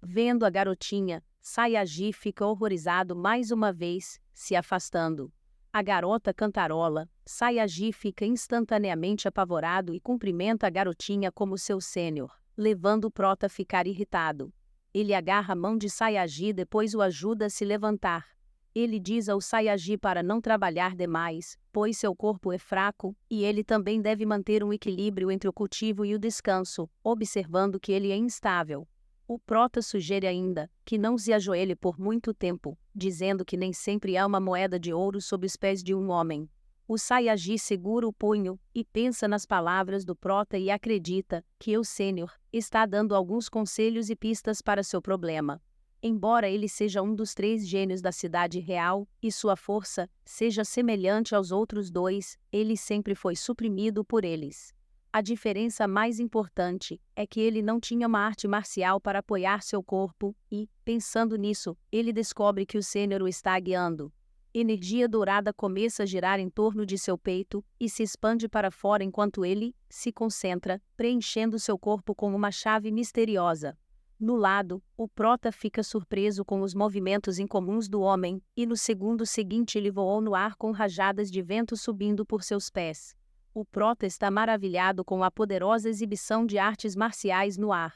Vendo a garotinha, Sayagi fica horrorizado mais uma vez, se afastando. A garota cantarola, Sayagi fica instantaneamente apavorado e cumprimenta a garotinha como seu sênior, levando o prota a ficar irritado. Ele agarra a mão de Sayagi e depois o ajuda a se levantar. Ele diz ao Sayagi para não trabalhar demais, pois seu corpo é fraco, e ele também deve manter um equilíbrio entre o cultivo e o descanso, observando que ele é instável. O prota sugere ainda que não se ajoelhe por muito tempo, dizendo que nem sempre há uma moeda de ouro sob os pés de um homem. O Sayagi segura o punho e pensa nas palavras do prota e acredita que o sênior está dando alguns conselhos e pistas para seu problema. Embora ele seja um dos 3 gênios da cidade real e sua força seja semelhante aos outros 2, ele sempre foi suprimido por eles. A diferença mais importante é que ele não tinha uma arte marcial para apoiar seu corpo e, pensando nisso, ele descobre que o sênior o está guiando. Energia dourada começa a girar em torno de seu peito e se expande para fora enquanto ele se concentra, preenchendo seu corpo com uma chave misteriosa. No lado, o prota fica surpreso com os movimentos incomuns do homem, e no segundo seguinte ele voou no ar com rajadas de vento subindo por seus pés. O prota está maravilhado com a poderosa exibição de artes marciais no ar.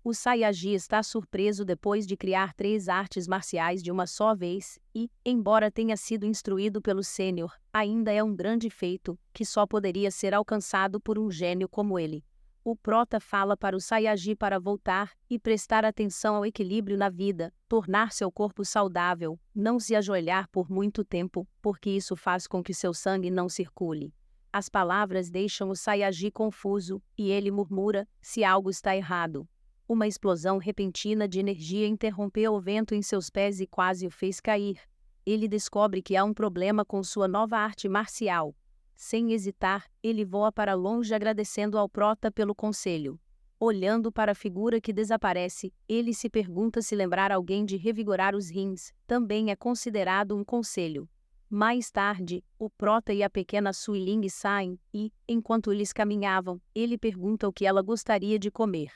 O Sayagi está surpreso depois de criar 3 artes marciais de uma só vez, e, embora tenha sido instruído pelo sênior, ainda é um grande feito, que só poderia ser alcançado por um gênio como ele. O prota fala para o Sayagi para voltar e prestar atenção ao equilíbrio na vida, tornar seu corpo saudável, não se ajoelhar por muito tempo, porque isso faz com que seu sangue não circule. As palavras deixam o Sayagi confuso, e ele murmura, se algo está errado. Uma explosão repentina de energia interrompeu o vento em seus pés e quase o fez cair. Ele descobre que há um problema com sua nova arte marcial. Sem hesitar, ele voa para longe agradecendo ao prota pelo conselho. Olhando para a figura que desaparece, ele se pergunta se lembrar alguém de revigorar os rins também é considerado um conselho. Mais tarde, o prota e a pequena Suiling saem e, enquanto eles caminhavam, ele pergunta o que ela gostaria de comer.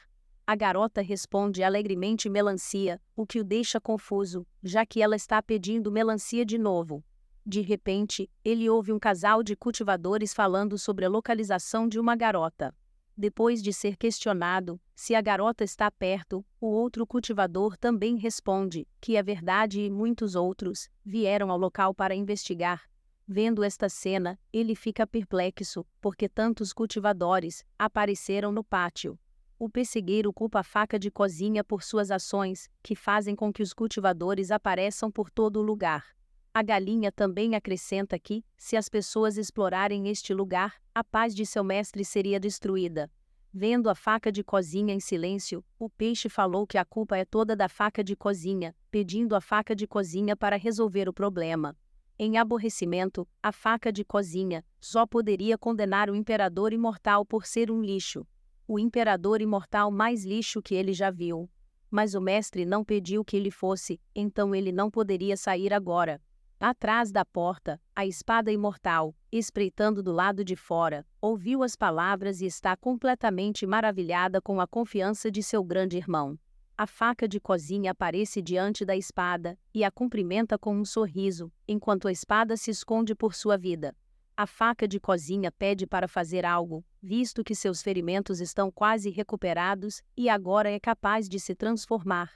A garota responde alegremente melancia, o que o deixa confuso, já que ela está pedindo melancia de novo. De repente, ele ouve um casal de cultivadores falando sobre a localização de uma garota. Depois de ser questionado se a garota está perto, o outro cultivador também responde que é verdade e muitos outros vieram ao local para investigar. Vendo esta cena, ele fica perplexo, porque tantos cultivadores apareceram no pátio. O pessegueiro culpa a faca de cozinha por suas ações, que fazem com que os cultivadores apareçam por todo o lugar. A galinha também acrescenta que, se as pessoas explorarem este lugar, a paz de seu mestre seria destruída. Vendo a faca de cozinha em silêncio, o peixe falou que a culpa é toda da faca de cozinha, pedindo a faca de cozinha para resolver o problema. Em aborrecimento, a faca de cozinha só poderia condenar o imperador imortal por ser um lixo. O imperador imortal mais lixo que ele já viu. Mas o mestre não pediu que ele fosse, então ele não poderia sair agora. Atrás da porta, a espada imortal, espreitando do lado de fora, ouviu as palavras e está completamente maravilhada com a confiança de seu grande irmão. A faca de cozinha aparece diante da espada e a cumprimenta com um sorriso, enquanto a espada se esconde por sua vida. A faca de cozinha pede para fazer algo, visto que seus ferimentos estão quase recuperados e agora é capaz de se transformar.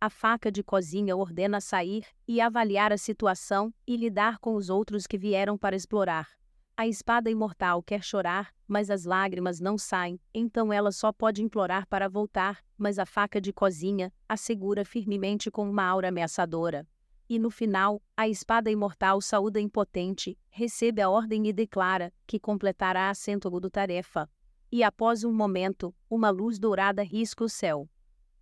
A faca de cozinha ordena sair e avaliar a situação e lidar com os outros que vieram para explorar. A espada imortal quer chorar, mas as lágrimas não saem, então ela só pode implorar para voltar, mas a faca de cozinha a segura firmemente com uma aura ameaçadora. E no final, a espada imortal saúda impotente, recebe a ordem e declara que completará a cêntulo tarefa. E após um momento, uma luz dourada risca o céu.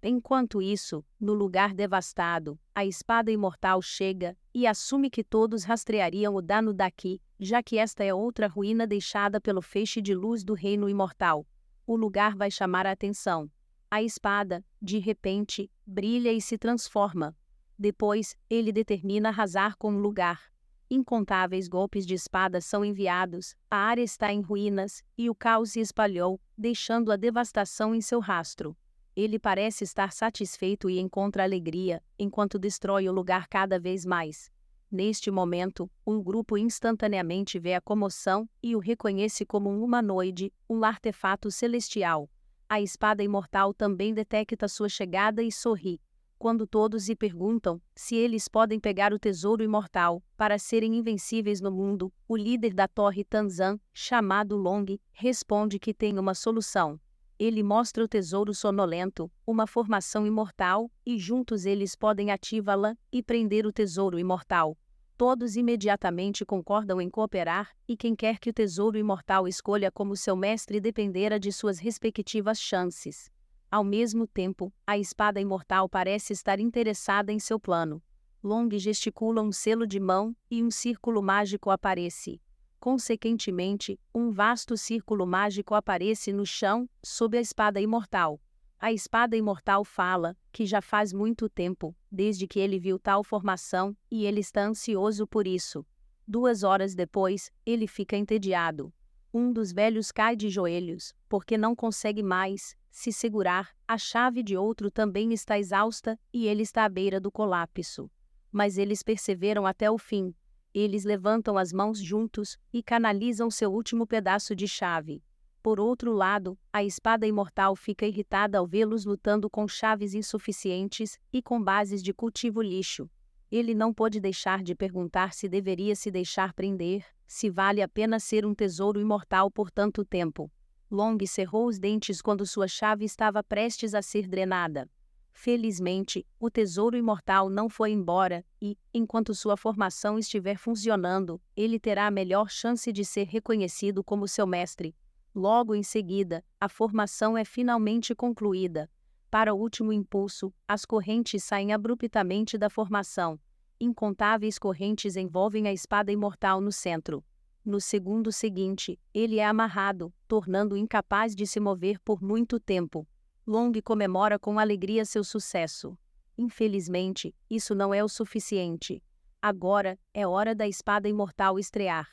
Enquanto isso, no lugar devastado, a espada imortal chega e assume que todos rastreariam o dano daqui, já que esta é outra ruína deixada pelo feixe de luz do reino imortal. O lugar vai chamar a atenção. A espada, de repente, brilha e se transforma. Depois, ele determina arrasar com o lugar. Incontáveis golpes de espada são enviados, a área está em ruínas, e o caos se espalhou, deixando a devastação em seu rastro. Ele parece estar satisfeito e encontra alegria, enquanto destrói o lugar cada vez mais. Neste momento, um grupo instantaneamente vê a comoção e o reconhece como um humanoide, um artefato celestial. A espada imortal também detecta sua chegada e sorri. Quando todos lhe perguntam se eles podem pegar o tesouro imortal para serem invencíveis no mundo, o líder da Torre Tanzan, chamado Long, responde que tem uma solução. Ele mostra o tesouro sonolento, uma formação imortal, e juntos eles podem ativá-la e prender o tesouro imortal. Todos imediatamente concordam em cooperar, e quem quer que o tesouro imortal escolha como seu mestre dependerá de suas respectivas chances. Ao mesmo tempo, a espada imortal parece estar interessada em seu plano. Long gesticula um selo de mão, e um círculo mágico aparece. Consequentemente, um vasto círculo mágico aparece no chão, sob a espada imortal. A espada imortal fala que já faz muito tempo, desde que ele viu tal formação, e ele está ansioso por isso. 2 horas depois, ele fica entediado. Um dos velhos cai de joelhos, porque não consegue mais se segurar. A chave de outro também está exausta, e ele está à beira do colapso. Mas eles perseveram até o fim. Eles levantam as mãos juntos e canalizam seu último pedaço de chave. Por outro lado, a espada imortal fica irritada ao vê-los lutando com chaves insuficientes e com bases de cultivo lixo. Ele não pôde deixar de perguntar se deveria se deixar prender, se vale a pena ser um tesouro imortal por tanto tempo. Long cerrou os dentes quando sua chave estava prestes a ser drenada. Felizmente, o tesouro imortal não foi embora e, enquanto sua formação estiver funcionando, ele terá a melhor chance de ser reconhecido como seu mestre. Logo em seguida, a formação é finalmente concluída. Para o último impulso, as correntes saem abruptamente da formação. Incontáveis correntes envolvem a espada imortal no centro. No segundo seguinte, ele é amarrado, tornando-o incapaz de se mover por muito tempo. Long comemora com alegria seu sucesso. Infelizmente, isso não é o suficiente. Agora, é hora da espada imortal estrear.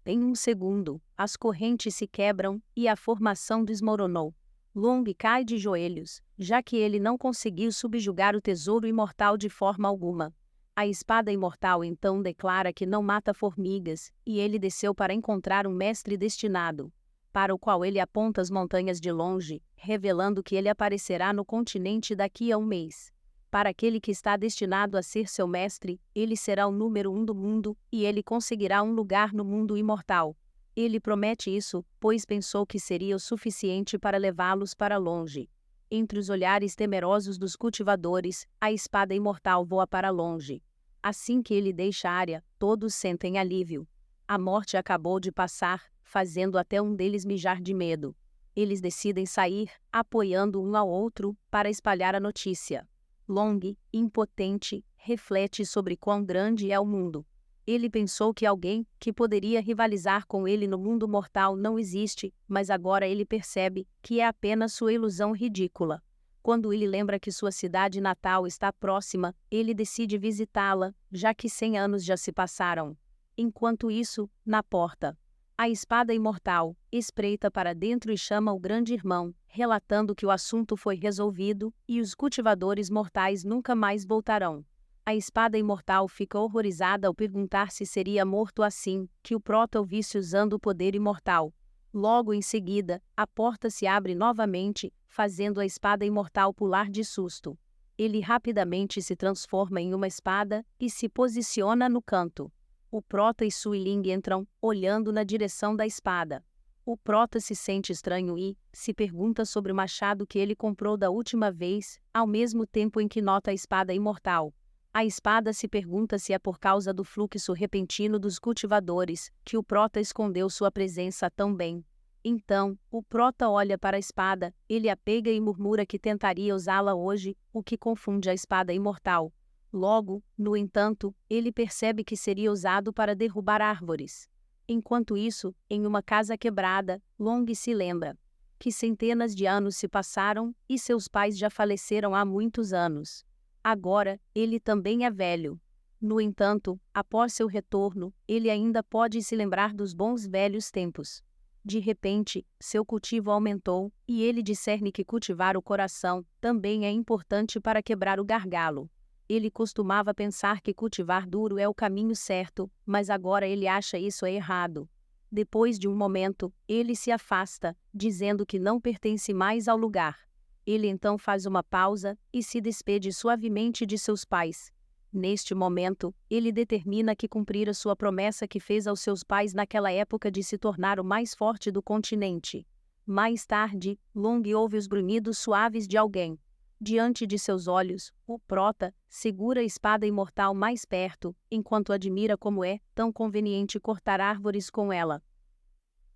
Em um segundo, as correntes se quebram e a formação desmoronou. Long cai de joelhos, já que ele não conseguiu subjugar o tesouro imortal de forma alguma. A espada imortal então declara que não mata formigas, e ele desceu para encontrar um mestre destinado, para o qual ele aponta as montanhas de longe, revelando que ele aparecerá no continente daqui a um mês. Para aquele que está destinado a ser seu mestre, ele será o número 1 do mundo, e ele conseguirá um lugar no mundo imortal. Ele promete isso, pois pensou que seria o suficiente para levá-los para longe. Entre os olhares temerosos dos cultivadores, a espada imortal voa para longe. Assim que ele deixa a área, todos sentem alívio. A morte acabou de passar, fazendo até um deles mijar de medo. Eles decidem sair, apoiando um ao outro, para espalhar a notícia. Long, impotente, reflete sobre quão grande é o mundo. Ele pensou que alguém que poderia rivalizar com ele no mundo mortal não existe, mas agora ele percebe que é apenas sua ilusão ridícula. Quando ele lembra que sua cidade natal está próxima, ele decide visitá-la, já que 100 anos já se passaram. Enquanto isso, na porta, a espada imortal espreita para dentro e chama o grande irmão, relatando que o assunto foi resolvido e os cultivadores mortais nunca mais voltarão. A espada imortal fica horrorizada ao perguntar se seria morto assim que o Prota o visse usando o poder imortal. Logo em seguida, a porta se abre novamente, fazendo a espada imortal pular de susto. Ele rapidamente se transforma em uma espada e se posiciona no canto. O Prota e Suiling entram, olhando na direção da espada. O Prota se sente estranho e se pergunta sobre o machado que ele comprou da última vez, ao mesmo tempo em que nota a espada imortal. A espada se pergunta se é por causa do fluxo repentino dos cultivadores que o Prota escondeu sua presença tão bem. Então, o Prota olha para a espada, ele a pega e murmura que tentaria usá-la hoje, o que confunde a espada imortal. Logo, no entanto, ele percebe que seria usado para derrubar árvores. Enquanto isso, em uma casa quebrada, Long se lembra que centenas de anos se passaram e seus pais já faleceram há muitos anos. Agora, ele também é velho. No entanto, após seu retorno, ele ainda pode se lembrar dos bons velhos tempos. De repente, seu cultivo aumentou, e ele discerne que cultivar o coração também é importante para quebrar o gargalo. Ele costumava pensar que cultivar duro é o caminho certo, mas agora ele acha isso errado. Depois de um momento, ele se afasta, dizendo que não pertence mais ao lugar. Ele então faz uma pausa e se despede suavemente de seus pais. Neste momento, ele determina que cumprir a sua promessa que fez aos seus pais naquela época de se tornar o mais forte do continente. Mais tarde, Long ouve os grunhidos suaves de alguém. Diante de seus olhos, o prota segura a espada imortal mais perto, enquanto admira como é tão conveniente cortar árvores com ela.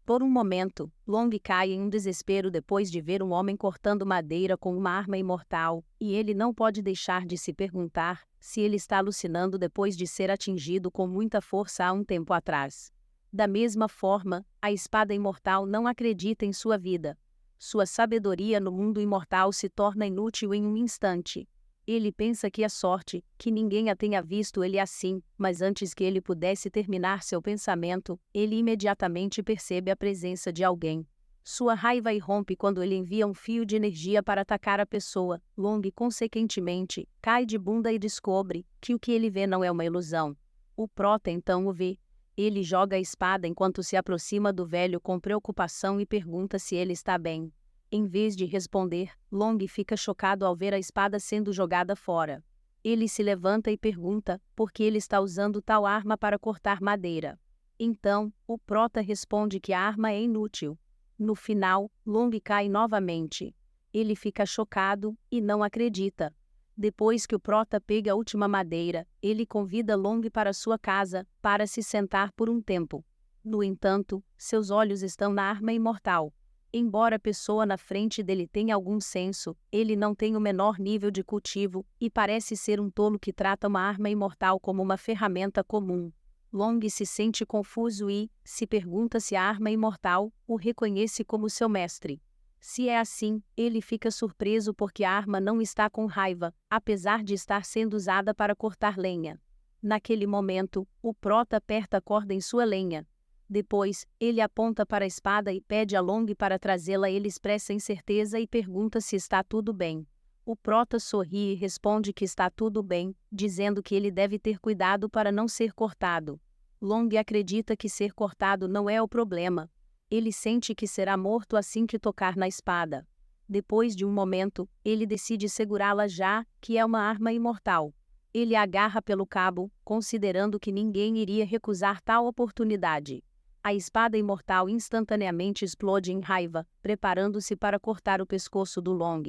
Por um momento, Long cai em um desespero depois de ver um homem cortando madeira com uma arma imortal, e ele não pode deixar de se perguntar se ele está alucinando depois de ser atingido com muita força há um tempo atrás. Da mesma forma, a espada imortal não acredita em sua vida. Sua sabedoria no mundo imortal se torna inútil em um instante. Ele pensa que é sorte, que ninguém a tenha visto ele assim, mas antes que ele pudesse terminar seu pensamento, ele imediatamente percebe a presença de alguém. Sua raiva irrompe quando ele envia um fio de energia para atacar a pessoa. Long, consequentemente, cai de bunda e descobre que o que ele vê não é uma ilusão. O prota então o vê. Ele joga a espada enquanto se aproxima do velho com preocupação e pergunta se ele está bem. Em vez de responder, Long fica chocado ao ver a espada sendo jogada fora. Ele se levanta e pergunta por que ele está usando tal arma para cortar madeira. Então, o prota responde que a arma é inútil. No final, Long cai novamente. Ele fica chocado e não acredita. Depois que o prota pega a última madeira, ele convida Long para sua casa, para se sentar por um tempo. No entanto, seus olhos estão na arma imortal. Embora a pessoa na frente dele tenha algum senso, ele não tem o menor nível de cultivo, e parece ser um tolo que trata uma arma imortal como uma ferramenta comum. Long se sente confuso e se pergunta se a arma imortal o reconhece como seu mestre. Se é assim, ele fica surpreso porque a arma não está com raiva, apesar de estar sendo usada para cortar lenha. Naquele momento, o prota aperta a corda em sua lenha. Depois, ele aponta para a espada e pede a Long para trazê-la. Ele expressa incerteza e pergunta se está tudo bem. O prota sorri e responde que está tudo bem, dizendo que ele deve ter cuidado para não ser cortado. Long acredita que ser cortado não é o problema. Ele sente que será morto assim que tocar na espada. Depois de um momento, ele decide segurá-la já que é uma arma imortal. Ele a agarra pelo cabo, considerando que ninguém iria recusar tal oportunidade. A espada imortal instantaneamente explode em raiva, preparando-se para cortar o pescoço do Long.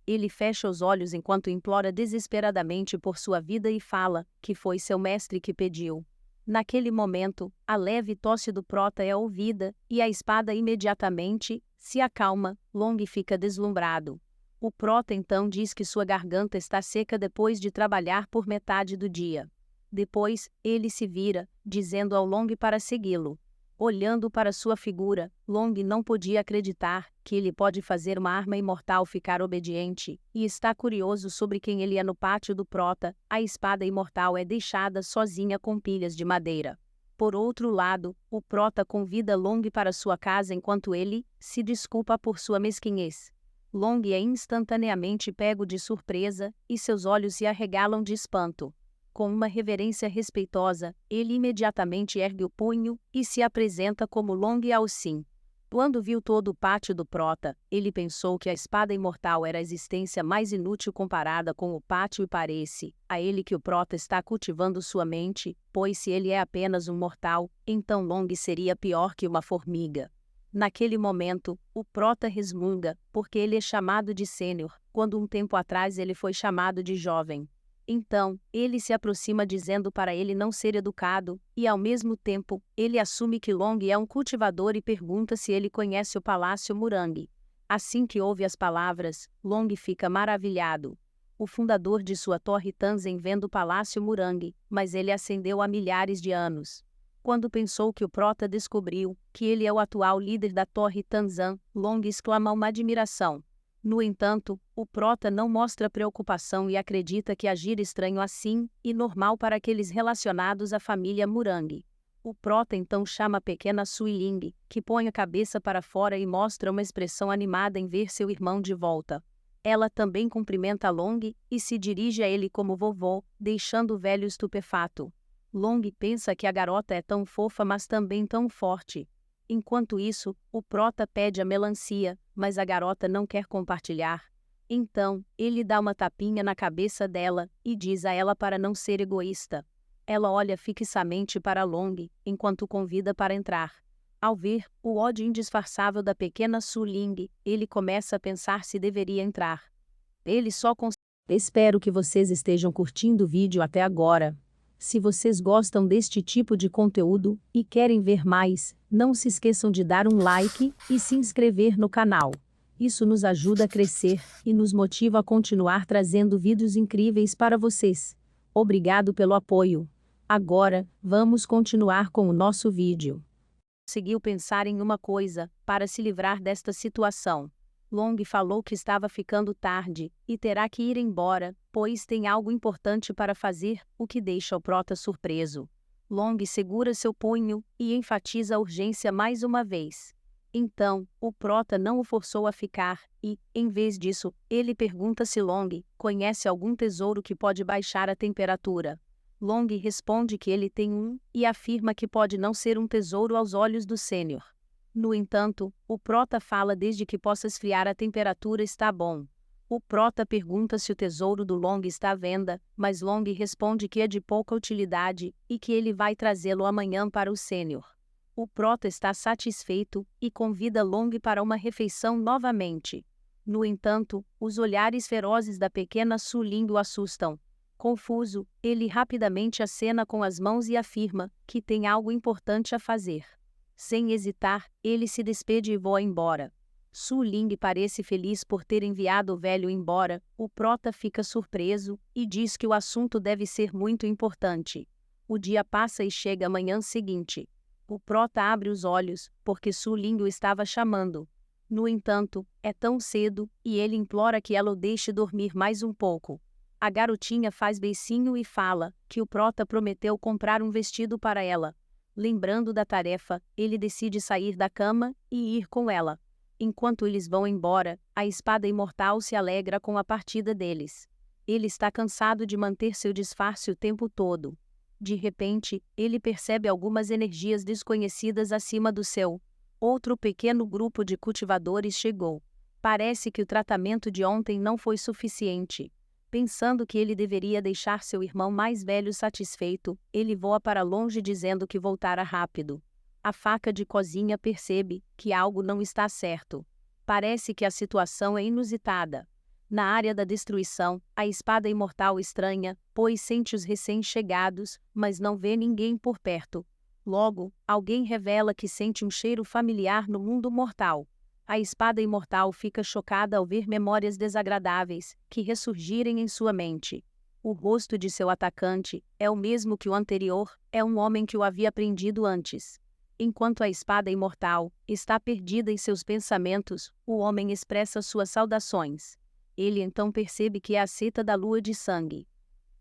Ele fecha os olhos enquanto implora desesperadamente por sua vida e fala que foi seu mestre que pediu. Naquele momento, a leve tosse do prota é ouvida, e a espada imediatamente se acalma. Long fica deslumbrado. O prota então diz que sua garganta está seca depois de trabalhar por metade do dia. Depois, ele se vira, dizendo ao Long para segui-lo. Olhando para sua figura, Long não podia acreditar que ele pode fazer uma arma imortal ficar obediente, e está curioso sobre quem ele é no pátio do prota. A espada imortal é deixada sozinha com pilhas de madeira. Por outro lado, o prota convida Long para sua casa enquanto ele se desculpa por sua mesquinhez. Long é instantaneamente pego de surpresa, e seus olhos se arregalam de espanto. Com uma reverência respeitosa, ele imediatamente ergue o punho e se apresenta como Long Ao-Sin. Quando viu todo o pátio do prota, ele pensou que a espada imortal era a existência mais inútil comparada com o pátio, e parece a ele que o prota está cultivando sua mente, pois se ele é apenas um mortal, então Long seria pior que uma formiga. Naquele momento, o prota resmunga, porque ele é chamado de sênior, quando um tempo atrás ele foi chamado de jovem. Então, ele se aproxima dizendo para ele não ser educado, e ao mesmo tempo, ele assume que Long é um cultivador e pergunta se ele conhece o Palácio Murang. Assim que ouve as palavras, Long fica maravilhado. O fundador de sua torre Tanzen vendo o Palácio Murang, mas ele ascendeu há milhares de anos. Quando pensou que o prota descobriu que ele é o atual líder da torre Tanzan, Long exclama uma admiração. No entanto, o prota não mostra preocupação e acredita que agir estranho assim e normal para aqueles relacionados à família Murang. O prota então chama a pequena Suiling, que põe a cabeça para fora e mostra uma expressão animada em ver seu irmão de volta. Ela também cumprimenta Long e se dirige a ele como vovô, deixando o velho estupefato. Long pensa que a garota é tão fofa mas também tão forte. Enquanto isso, o prota pede a melancia, mas a garota não quer compartilhar. Então, ele dá uma tapinha na cabeça dela e diz a ela para não ser egoísta. Ela olha fixamente para Long, enquanto o convida para entrar. Ao ver o ódio indisfarçável da pequena Suling, ele começa a pensar se deveria entrar. Ele só consegue. Espero que vocês estejam curtindo o vídeo até agora. Se vocês gostam deste tipo de conteúdo e querem ver mais, não se esqueçam de dar um like e se inscrever no canal. Isso nos ajuda a crescer e nos motiva a continuar trazendo vídeos incríveis para vocês. Obrigado pelo apoio. Agora, vamos continuar com o nosso vídeo. Conseguiu pensar em uma coisa, para se livrar desta situação. Long falou que estava ficando tarde, e terá que ir embora, pois tem algo importante para fazer, o que deixa o prota surpreso. Long segura seu punho, e enfatiza a urgência mais uma vez. Então, o prota não o forçou a ficar, e, em vez disso, ele pergunta se Long conhece algum tesouro que pode baixar a temperatura. Long responde que ele tem um, e afirma que pode não ser um tesouro aos olhos do sênior. No entanto, o prota fala desde que possa esfriar a temperatura está bom. O prota pergunta se o tesouro do Long está à venda, mas Long responde que é de pouca utilidade, e que ele vai trazê-lo amanhã para o sênior. O prota está satisfeito, e convida Long para uma refeição novamente. No entanto, os olhares ferozes da pequena Suling o assustam. Confuso, ele rapidamente acena com as mãos e afirma que tem algo importante a fazer. Sem hesitar, ele se despede e voa embora. Suling parece feliz por ter enviado o velho embora, o prota fica surpreso e diz que o assunto deve ser muito importante. O dia passa e chega a manhã seguinte. O prota abre os olhos, porque Suling o estava chamando. No entanto, é tão cedo, e ele implora que ela o deixe dormir mais um pouco. A garotinha faz beicinho e fala que o prota prometeu comprar um vestido para ela. Lembrando da tarefa, ele decide sair da cama e ir com ela. Enquanto eles vão embora, a espada imortal se alegra com a partida deles. Ele está cansado de manter seu disfarce o tempo todo. De repente, ele percebe algumas energias desconhecidas acima do seu. Outro pequeno grupo de cultivadores chegou. Parece que o tratamento de ontem não foi suficiente. Pensando que ele deveria deixar seu irmão mais velho satisfeito, ele voa para longe dizendo que voltará rápido. A faca de cozinha percebe que algo não está certo. Parece que a situação é inusitada. Na área da destruição, a espada imortal estranha, pois sente os recém-chegados, mas não vê ninguém por perto. Logo, alguém revela que sente um cheiro familiar no mundo mortal. A espada imortal fica chocada ao ver memórias desagradáveis que ressurgirem em sua mente. O rosto de seu atacante é o mesmo que o anterior, é um homem que o havia prendido antes. Enquanto a espada imortal está perdida em seus pensamentos, o homem expressa suas saudações. Ele então percebe que é a seta da lua de sangue.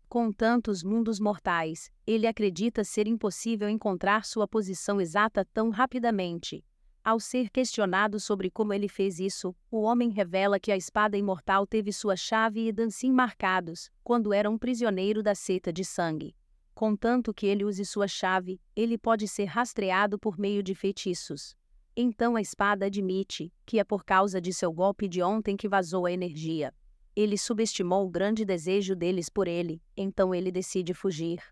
Com tantos mundos mortais, ele acredita ser impossível encontrar sua posição exata tão rapidamente. Ao ser questionado sobre como ele fez isso, o homem revela que a espada imortal teve sua chave e Dancin marcados, quando era um prisioneiro da seta de sangue. Contanto que ele use sua chave, ele pode ser rastreado por meio de feitiços. Então a espada admite que é por causa de seu golpe de ontem que vazou a energia. Ele subestimou o grande desejo deles por ele, então ele decide fugir.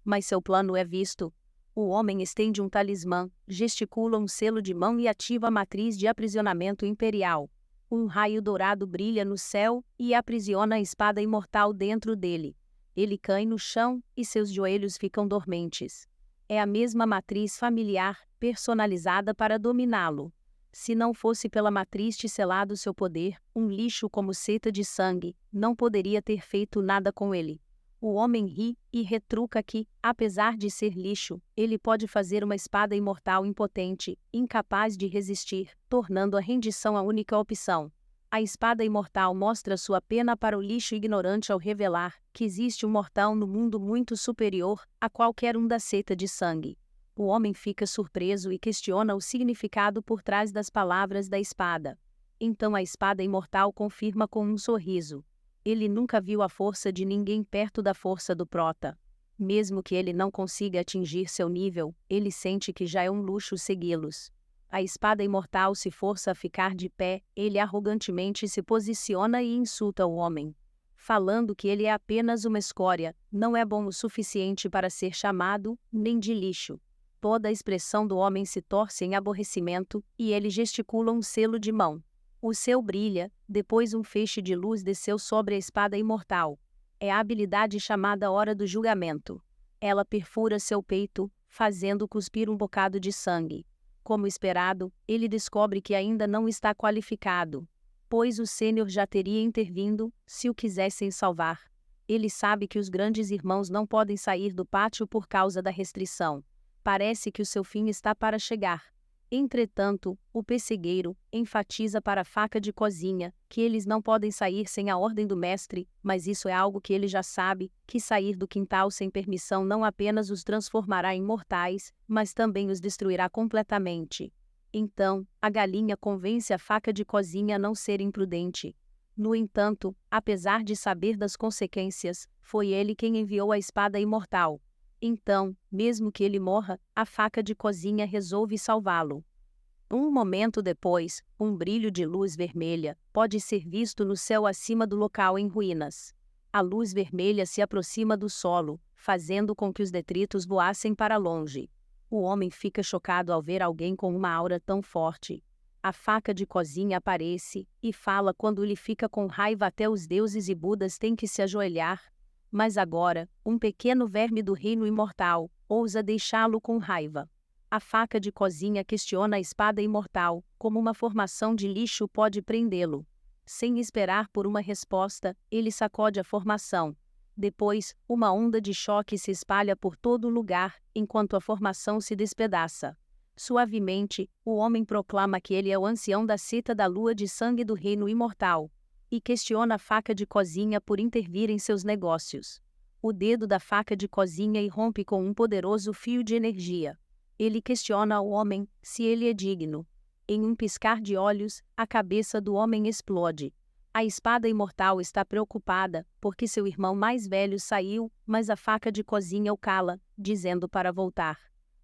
Mas seu plano é visto. O homem estende um talismã, gesticula um selo de mão e ativa a matriz de aprisionamento imperial. Um raio dourado brilha no céu e aprisiona a espada imortal dentro dele. Ele cai no chão e seus joelhos ficam dormentes. É a mesma matriz familiar, personalizada para dominá-lo. Se não fosse pela matriz selado seu poder, um lixo como seta de sangue não poderia ter feito nada com ele. O homem ri e retruca que, apesar de ser lixo, ele pode fazer uma espada imortal impotente, incapaz de resistir, tornando a rendição a única opção. A espada imortal mostra sua pena para o lixo ignorante ao revelar que existe um mortal no mundo muito superior a qualquer um da seta de sangue. O homem fica surpreso e questiona o significado por trás das palavras da espada. Então a espada imortal confirma com um sorriso. Ele nunca viu a força de ninguém perto da força do Prota. Mesmo que ele não consiga atingir seu nível, ele sente que já é um luxo segui-los. A espada imortal se força a ficar de pé, ele arrogantemente se posiciona e insulta o homem, falando que ele é apenas uma escória, não é bom o suficiente para ser chamado, nem de lixo. Toda a expressão do homem se torce em aborrecimento, e ele gesticula um selo de mão. O céu brilha, depois um feixe de luz desceu sobre a espada imortal. É a habilidade chamada Hora do Julgamento. Ela perfura seu peito, fazendo cuspir um bocado de sangue. Como esperado, ele descobre que ainda não está qualificado, pois o sênior já teria intervindo, se o quisessem salvar. Ele sabe que os grandes irmãos não podem sair do pátio por causa da restrição. Parece que o seu fim está para chegar. Entretanto, o pessegueiro enfatiza para a faca de cozinha que eles não podem sair sem a ordem do mestre, mas isso é algo que ele já sabe, que sair do quintal sem permissão não apenas os transformará em mortais, mas também os destruirá completamente. Então, a galinha convence a faca de cozinha a não ser imprudente. No entanto, apesar de saber das consequências, foi ele quem enviou a espada imortal. Então, mesmo que ele morra, a faca de cozinha resolve salvá-lo. Um momento depois, um brilho de luz vermelha pode ser visto no céu acima do local em ruínas. A luz vermelha se aproxima do solo, fazendo com que os detritos voassem para longe. O homem fica chocado ao ver alguém com uma aura tão forte. A faca de cozinha aparece e fala quando ele fica com raiva até os deuses e Budas têm que se ajoelhar. Mas agora, um pequeno verme do reino imortal ousa deixá-lo com raiva. A faca de cozinha questiona a espada imortal, como uma formação de lixo pode prendê-lo. Sem esperar por uma resposta, ele sacode a formação. Depois, uma onda de choque se espalha por todo o lugar, enquanto a formação se despedaça. Suavemente, o homem proclama que ele é o ancião da cita da lua de sangue do reino imortal, e questiona a faca de cozinha por intervir em seus negócios. O dedo da faca de cozinha irrompe com um poderoso fio de energia. Ele questiona ao homem se ele é digno. Em um piscar de olhos, a cabeça do homem explode. A espada imortal está preocupada, porque seu irmão mais velho saiu, mas a faca de cozinha o cala, dizendo para voltar.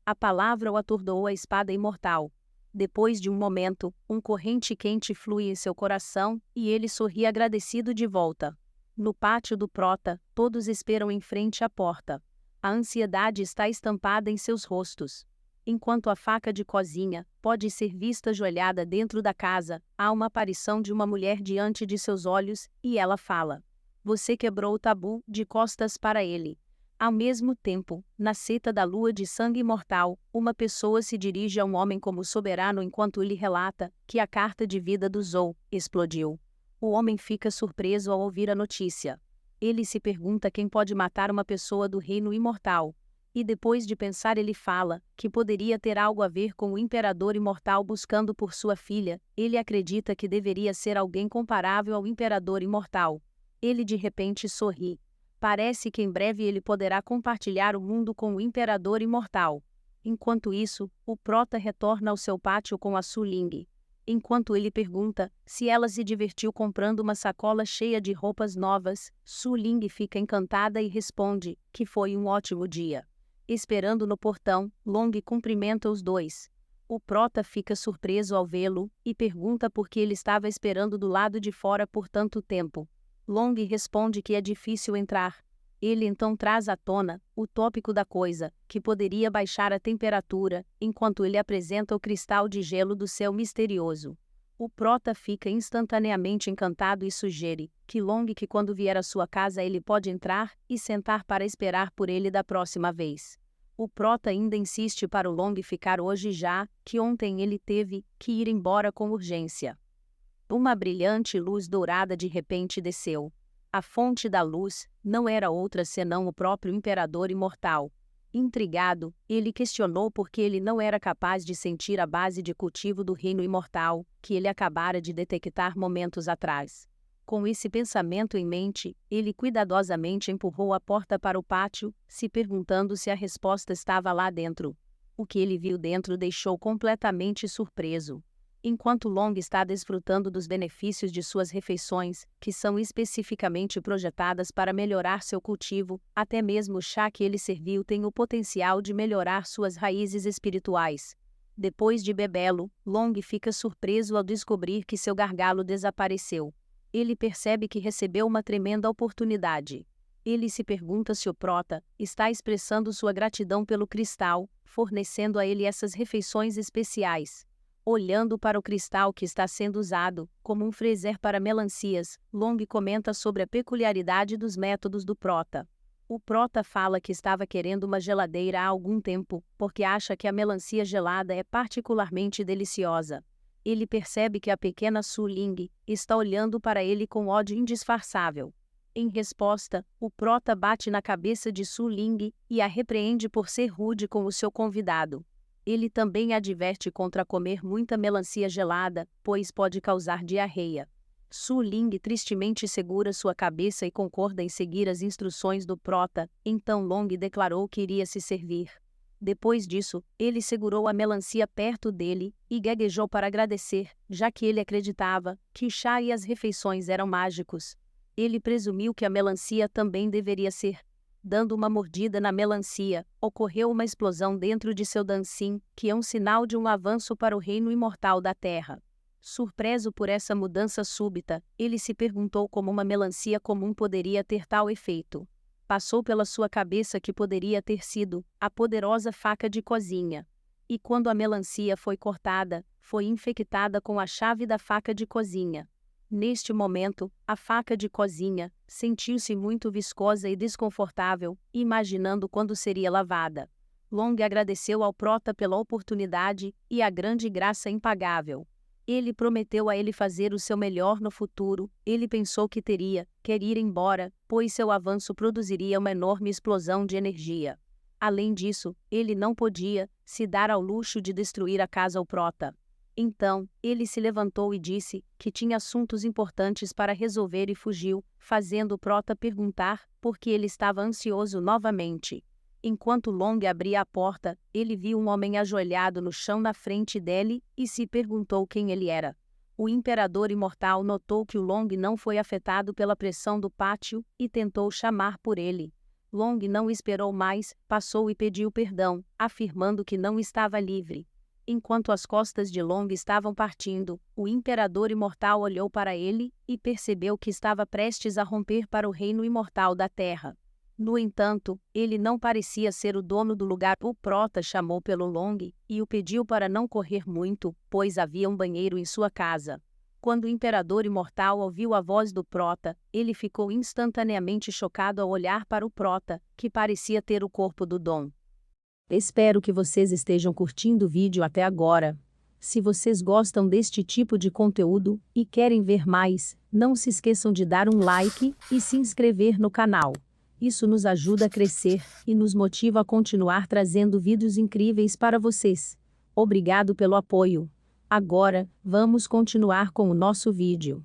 A palavra o atordoou a espada imortal. Depois de um momento, um corrente quente flui em seu coração, e ele sorri agradecido de volta. No pátio do Prota, todos esperam em frente à porta. A ansiedade está estampada em seus rostos. Enquanto a faca de cozinha pode ser vista ajoelhada dentro da casa, há uma aparição de uma mulher diante de seus olhos, e ela fala: "Você quebrou o tabu", de costas para ele. Ao mesmo tempo, na seta da lua de sangue imortal, uma pessoa se dirige a um homem como soberano enquanto ele relata que a carta de vida do Zou explodiu. O homem fica surpreso ao ouvir a notícia. Ele se pergunta quem pode matar uma pessoa do reino imortal. E depois de pensar ele fala que poderia ter algo a ver com o imperador imortal buscando por sua filha. Ele acredita que deveria ser alguém comparável ao imperador imortal. Ele de repente sorri. Parece que em breve ele poderá compartilhar o mundo com o imperador imortal. Enquanto isso, o Prota retorna ao seu pátio com a Su Ling. Enquanto ele pergunta se ela se divertiu comprando uma sacola cheia de roupas novas, Su Ling fica encantada e responde que foi um ótimo dia. Esperando no portão, Long cumprimenta os dois. O Prota fica surpreso ao vê-lo e pergunta por que ele estava esperando do lado de fora por tanto tempo. Long responde que é difícil entrar. Ele então traz à tona o tópico da coisa, que poderia baixar a temperatura, enquanto ele apresenta o cristal de gelo do céu misterioso. O Prota fica instantaneamente encantado e sugere que Long que quando vier à sua casa ele pode entrar e sentar para esperar por ele da próxima vez. O Prota ainda insiste para o Long ficar hoje já, que ontem ele teve que ir embora com urgência. Uma brilhante luz dourada de repente desceu. A fonte da luz não era outra senão o próprio imperador imortal. Intrigado, ele questionou por que ele não era capaz de sentir a base de cultivo do reino imortal, que ele acabara de detectar momentos atrás. Com esse pensamento em mente, ele cuidadosamente empurrou a porta para o pátio, se perguntando se a resposta estava lá dentro. O que ele viu dentro deixou completamente surpreso. Enquanto Long está desfrutando dos benefícios de suas refeições, que são especificamente projetadas para melhorar seu cultivo, até mesmo o chá que ele serviu tem o potencial de melhorar suas raízes espirituais. Depois de bebê-lo, Long fica surpreso ao descobrir que seu gargalo desapareceu. Ele percebe que recebeu uma tremenda oportunidade. Ele se pergunta se o Prota está expressando sua gratidão pelo cristal, fornecendo a ele essas refeições especiais. Olhando para o cristal que está sendo usado, como um freezer para melancias, Long comenta sobre a peculiaridade dos métodos do Prota. O Prota fala que estava querendo uma geladeira há algum tempo, porque acha que a melancia gelada é particularmente deliciosa. Ele percebe que a pequena Su Ling está olhando para ele com ódio indisfarçável. Em resposta, o Prota bate na cabeça de Su Ling e a repreende por ser rude com o seu convidado. Ele também adverte contra comer muita melancia gelada, pois pode causar diarreia. Su Ling tristemente segura sua cabeça e concorda em seguir as instruções do Prota, então Long declarou que iria se servir. Depois disso, ele segurou a melancia perto dele e gaguejou para agradecer, já que ele acreditava que o chá e as refeições eram mágicos. Ele presumiu que a melancia também deveria ser. Dando uma mordida na melancia, ocorreu uma explosão dentro de seu dancim, que é um sinal de um avanço para o reino imortal da Terra. Surpreso por essa mudança súbita, ele se perguntou como uma melancia comum poderia ter tal efeito. Passou pela sua cabeça que poderia ter sido a poderosa faca de cozinha. E quando a melancia foi cortada, foi infectada com a chave da faca de cozinha. Neste momento, a faca de cozinha sentiu-se muito viscosa e desconfortável, imaginando quando seria lavada. Long agradeceu ao Prota pela oportunidade e a grande graça impagável. Ele prometeu a ele fazer o seu melhor no futuro. Ele pensou que quer ir embora, pois seu avanço produziria uma enorme explosão de energia. Além disso, ele não podia se dar ao luxo de destruir a casa ao Prota. Então, ele se levantou e disse que tinha assuntos importantes para resolver e fugiu, fazendo o Prota perguntar por que ele estava ansioso novamente. Enquanto Long abria a porta, ele viu um homem ajoelhado no chão na frente dele e se perguntou quem ele era. O Imperador Imortal notou que o Long não foi afetado pela pressão do pátio e tentou chamar por ele. Long não esperou mais, passou e pediu perdão, afirmando que não estava livre. Enquanto as costas de Long estavam partindo, o Imperador Imortal olhou para ele e percebeu que estava prestes a romper para o reino imortal da Terra. No entanto, ele não parecia ser o dono do lugar. O Prota chamou pelo Long e o pediu para não correr muito, pois havia um banheiro em sua casa. Quando o Imperador Imortal ouviu a voz do Prota, ele ficou instantaneamente chocado ao olhar para o Prota, que parecia ter o corpo do Dom. Espero que vocês estejam curtindo o vídeo até agora. Se vocês gostam deste tipo de conteúdo e querem ver mais, não se esqueçam de dar um like e se inscrever no canal. Isso nos ajuda a crescer e nos motiva a continuar trazendo vídeos incríveis para vocês. Obrigado pelo apoio. Agora, vamos continuar com o nosso vídeo.